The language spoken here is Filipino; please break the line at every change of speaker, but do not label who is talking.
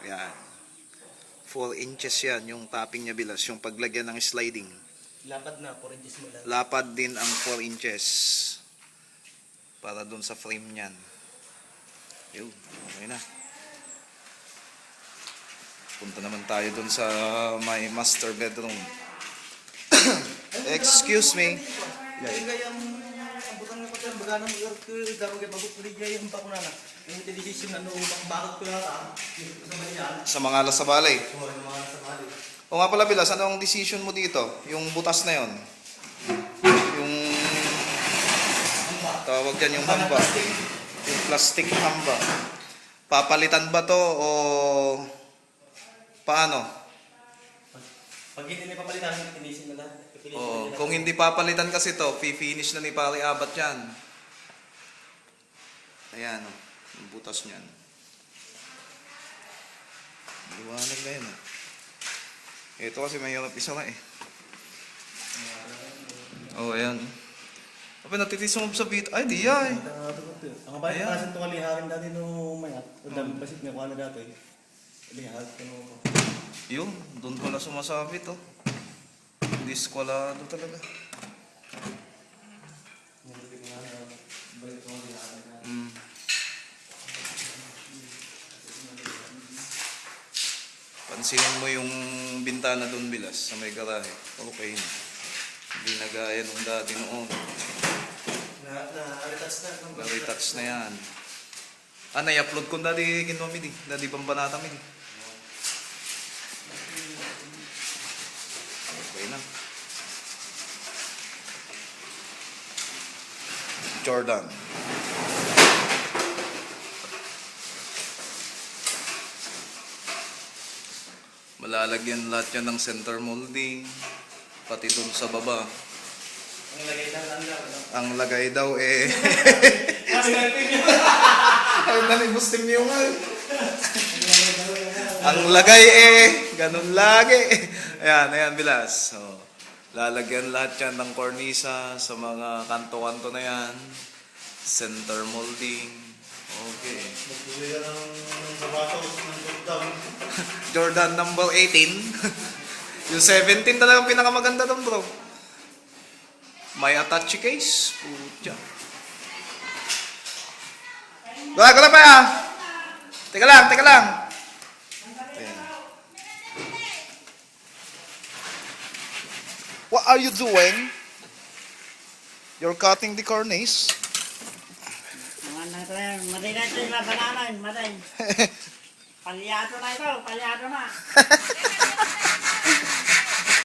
Yan. 4 inches yan yung topping niya bilas. Yung paglagyan ng sliding.
Lapad na, 4 inches mo lang.
Lapad din ang 4 inches. Para dun sa frame niyan. Yun, okay na. Punta naman tayo dun sa my master bedroom. Excuse me.
Gayang butang na patay, baga nang mag-arap ko, dapat kayo pagpupulig gayang pa ko na na. Yung television na noong bakit ko yata,
Sa mga alas sa balay.
yung mga nasa mali.
O nga pala Bilas, anong decision mo dito? Yung butas na yon. Yung tawag dyan yung hamba. Yung plastic hamba. Papalitan ba to o paano?
Pag hindi na papalitan, tinisin na lang.
O, kung hindi papalitan kasi to, finish na ni Pari Abat yan. Ayan o, yung butas niyan. Liwanag na yun o. Ito kasi mahirap isa na eh. Oh, ayan. Kapag natitis mo sa bit, ay di ay.
Ang bayan
Ayan.
kasi itong aliharin dati nung mayat. Ang dami basit na kuha na dati. Aliharin ko nung...
Yun, doon ko na sumasabi to. Diskwalado talaga. Mm. Pansinin mo yung bintana doon Bilas sa may garahe. Okay na. Hindi na gaya nung dati noon.
Na-retouch na.
Na-retouch na yan. Ah, na-upload ko dati kinuha di. Dati pambanata mi di. Okay na. Jordan. Malalagyan lahat yan ng center molding. Pati dun sa baba.
Ang lagay lang lang.
Ang lagay daw eh... Ay, nalibusting niyo nga. Ang lagay eh, ganun lagi. Ayan, ayan, Bilas. So, lalagyan lahat yan ng cornisa sa mga kanto-kanto na yan. Center molding. Okay.
Magbuli ka ng sapatos ng Jordan.
Jordan number 18. Yung 17 talagang pinakamaganda doon, bro. May attache case. Putya. Wala lang pa ya. Teka lang, teka lang. Ayan. What are you doing? You're cutting the cornice.
Mati na ito yung mabanalan, mati. Palyado na ito, palyado na.